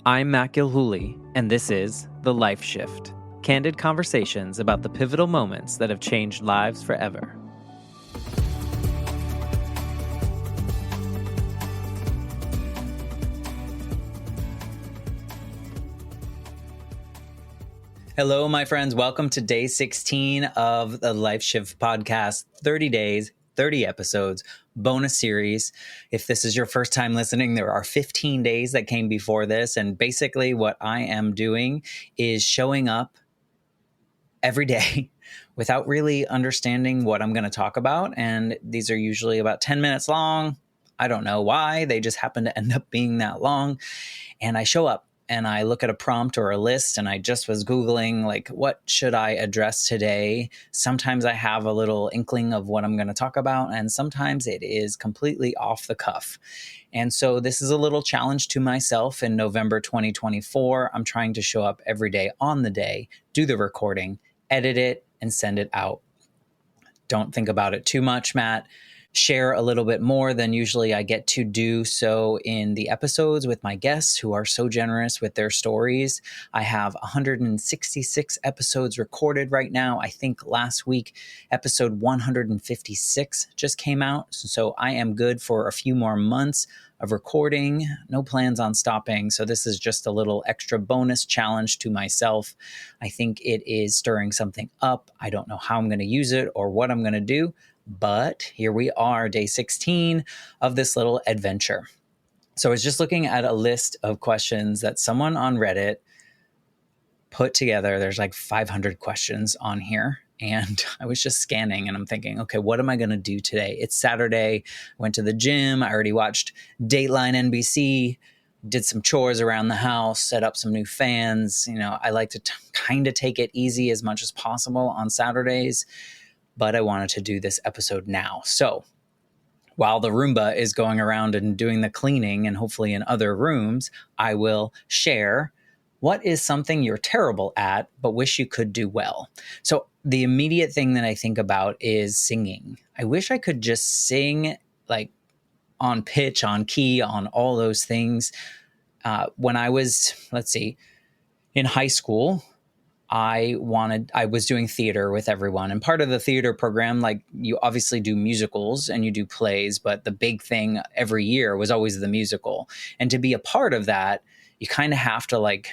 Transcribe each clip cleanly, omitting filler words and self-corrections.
I'm Matt Gilhooly, and this is The Life Shift, candid conversations about the pivotal moments that have changed lives forever. Hello, my friends. Welcome to day 16 of the Life Shift podcast. 30 days, 30 episodes, bonus series. If this is your first time listening, there are 15 days that came before this. And basically what I am doing is showing up every day without really understanding what I'm going to talk about. And these are usually about 10 minutes long. I don't know why. They just happen to end up being that long. And I show up and I look at a prompt or a list, and I just was Googling, like, what should I address today? Sometimes I have a little inkling of what I'm going to talk about, and sometimes it is completely off the cuff. And so this is a little challenge to myself in November 2024. I'm trying to show up every day on the day, do the recording, edit it, and send it out. Don't think about it too much, Matt. Share a little bit more than usually I get to do so in the episodes with my guests who are so generous with their stories. I have 166 episodes recorded right now. I think last week, episode 156 just came out. So I am good for a few more months of recording. No plans on stopping. So this is just a little extra bonus challenge to myself. I think it is stirring something up. I don't know how I'm going to use it or what I'm going to do. But here we are, day 16 of this little adventure. So I was just looking at a list of questions that someone on Reddit put together. There's like 500 questions on here. And I was just scanning and I'm thinking, okay, what am I going to do today? It's Saturday. I went to the gym. I already watched Dateline NBC, did some chores around the house, set up some new fans. You know, I like to kind of take it easy as much as possible on Saturdays. But I wanted to do this episode now. So while the Roomba is going around and doing the cleaning and hopefully in other rooms, I will share what is something you're terrible at but wish you could do well. So the immediate thing that I think about is singing. I wish I could just sing like on pitch, on key, on all those things. When I was, in high school, I was doing theater with everyone, and part of the theater program, like, you obviously do musicals and you do plays, but the big thing every year was always the musical. And to be a part of that, you kind of have to like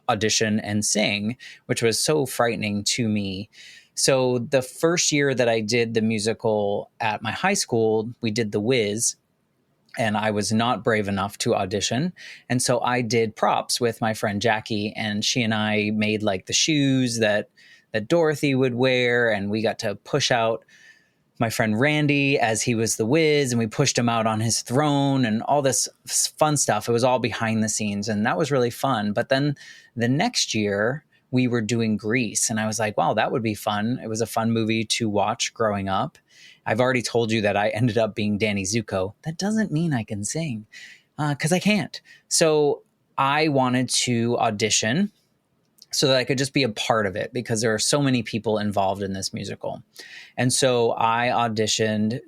audition and sing, which was so frightening to me. So the first year that I did the musical at my high school, we did The Wiz. And I was not brave enough to audition. And so I did props with my friend Jackie, and she and I made like the shoes that Dorothy would wear. And we got to push out my friend Randy as he was the Wiz, and we pushed him out on his throne and all this fun stuff. It was all behind the scenes, and that was really fun. But then the next year we were doing Grease, and I was like, wow, that would be fun. It was a fun movie to watch growing up. I've already told you that I ended up being Danny Zuko. That doesn't mean I can sing, because I can't. So I wanted to audition so that I could just be a part of it, because there are so many people involved in this musical. And so I auditioned,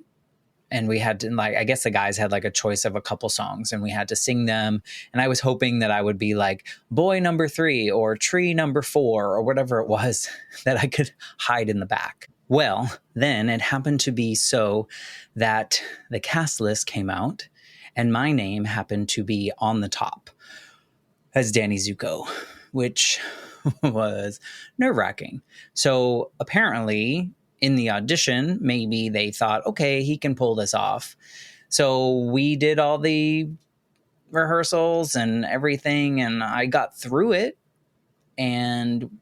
and we had to, like, I guess the guys had like a choice of a couple songs, and we had to sing them. And I was hoping that I would be like boy number 3 or tree number 4 or whatever it was that I could hide in the back. Well, then it happened to be so that the cast list came out, and my name happened to be on the top as Danny Zuko, which was nerve-wracking. So apparently in the audition, maybe they thought, okay, he can pull this off. So we did all the rehearsals and everything, and I got through it and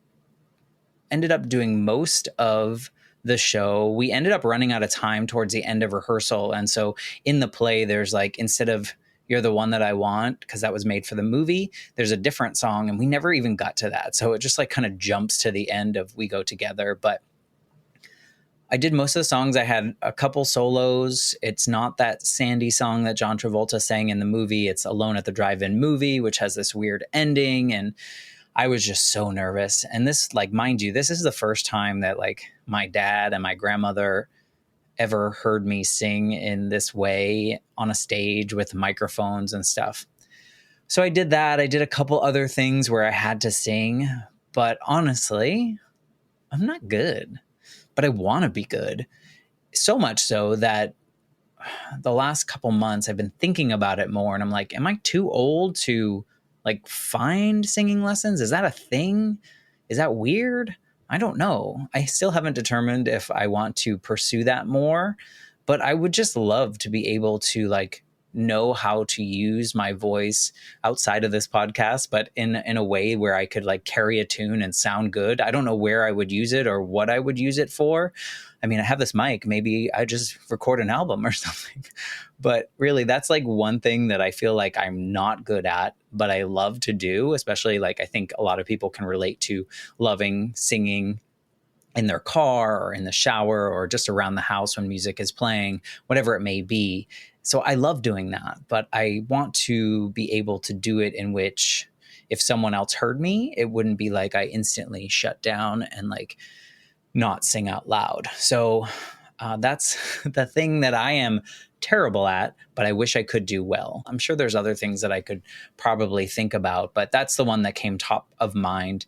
ended up doing most of the show. We ended up running out of time towards the end of rehearsal. And so in the play, there's like, instead of You're the One That I Want, because that was made for the movie, there's a different song, and we never even got to that. So it just like kind of jumps to the end of We Go Together. But I did most of the songs. I had a couple solos. It's not that Sandy song that John Travolta sang in the movie. It's Alone at the Drive-In Movie, which has this weird ending. And I was just so nervous. And this, like, mind you, this is the first time that like my dad and my grandmother ever heard me sing in this way on a stage with microphones and stuff. So I did that. I did a couple other things where I had to sing, but honestly, I'm not good, but I want to be good. So much so that the last couple months I've been thinking about it more, and I'm like, am I too old to like find singing lessons? Is that a thing? Is that weird? I don't know. I still haven't determined if I want to pursue that more, but I would just love to be able to like know how to use my voice outside of this podcast, but in a way where I could like carry a tune and sound good. I don't know where I would use it or what I would use it for. I mean, I have this mic, maybe I just record an album or something. But really, that's like one thing that I feel like I'm not good at, but I love to do, especially like I think a lot of people can relate to loving singing in their car or in the shower or just around the house when music is playing, whatever it may be. So I love doing that, but I want to be able to do it in which if someone else heard me, it wouldn't be like I instantly shut down and like not sing out loud. So that's the thing that I am terrible at, but I wish I could do well. I'm sure there's other things that I could probably think about, but that's the one that came top of mind.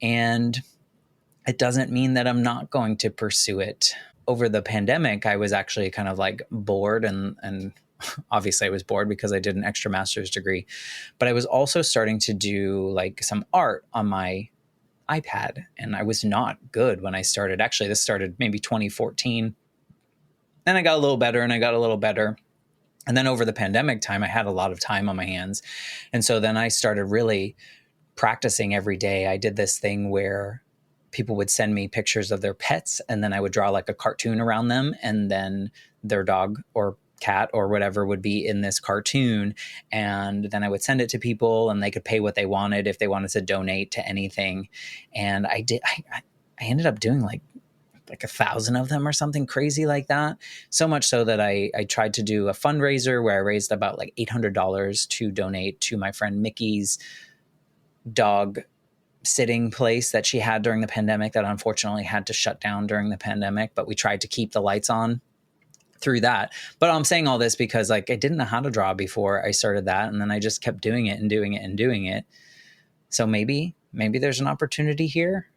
And it doesn't mean that I'm not going to pursue it. Over the pandemic, I was actually kind of like bored and obviously I was bored because I did an extra master's degree, but I was also starting to do like some art on my iPad, and I was not good when I started. Actually, this started maybe 2014. Then I got a little better and I got a little better. And then over the pandemic time, I had a lot of time on my hands. And so then I started really practicing every day. I did this thing where people would send me pictures of their pets, and then I would draw like a cartoon around them, and then their dog or cat or whatever would be in this cartoon. And then I would send it to people and they could pay what they wanted if they wanted to donate to anything. And I ended up doing like 1,000 of them or something crazy like that. So much so that I tried to do a fundraiser where I raised about like $800 to donate to my friend Mickey's dog sitting place that she had during the pandemic that unfortunately had to shut down during the pandemic, but we tried to keep the lights on through that. But I'm saying all this because like I didn't know how to draw before I started that, and then I just kept doing it and doing it and doing it. So maybe there's an opportunity here.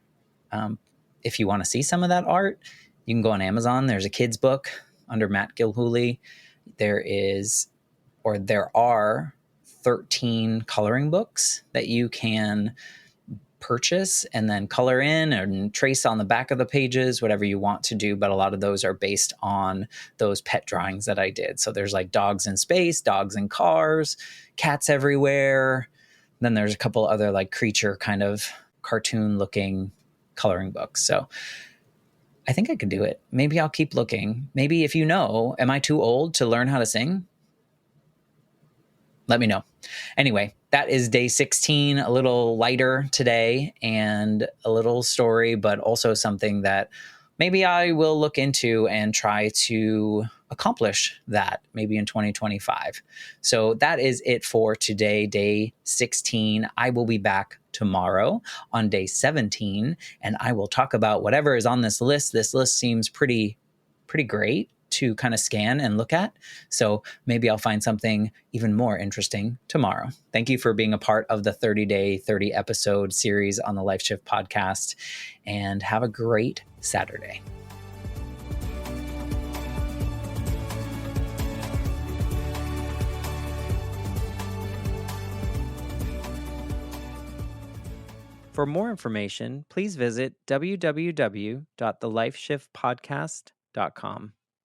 If you want to see some of that art, you can go on Amazon. There's a kid's book under Matt Gilhooly. There are 13 coloring books that you can purchase and then color in and trace on the back of the pages, whatever you want to do. But a lot of those are based on those pet drawings that I did. So there's like dogs in space, dogs in cars, cats everywhere. Then there's a couple other like creature kind of cartoon looking coloring books. So I think I could do it. Maybe I'll keep looking. Maybe if you know, am I too old to learn how to sing? Let me know. Anyway, that is day 16, a little lighter today and a little story, but also something that maybe I will look into and try to accomplish that maybe in 2025. So that is it for today, day 16. I will be back tomorrow on day 17, and I will talk about whatever is on this list. This list seems pretty great to kind of scan and look at. So maybe I'll find something even more interesting tomorrow. Thank you for being a part of the 30-day, 30-episode series on the Life Shift podcast, and have a great Saturday. For more information, please visit www.thelifeshiftpodcast.com.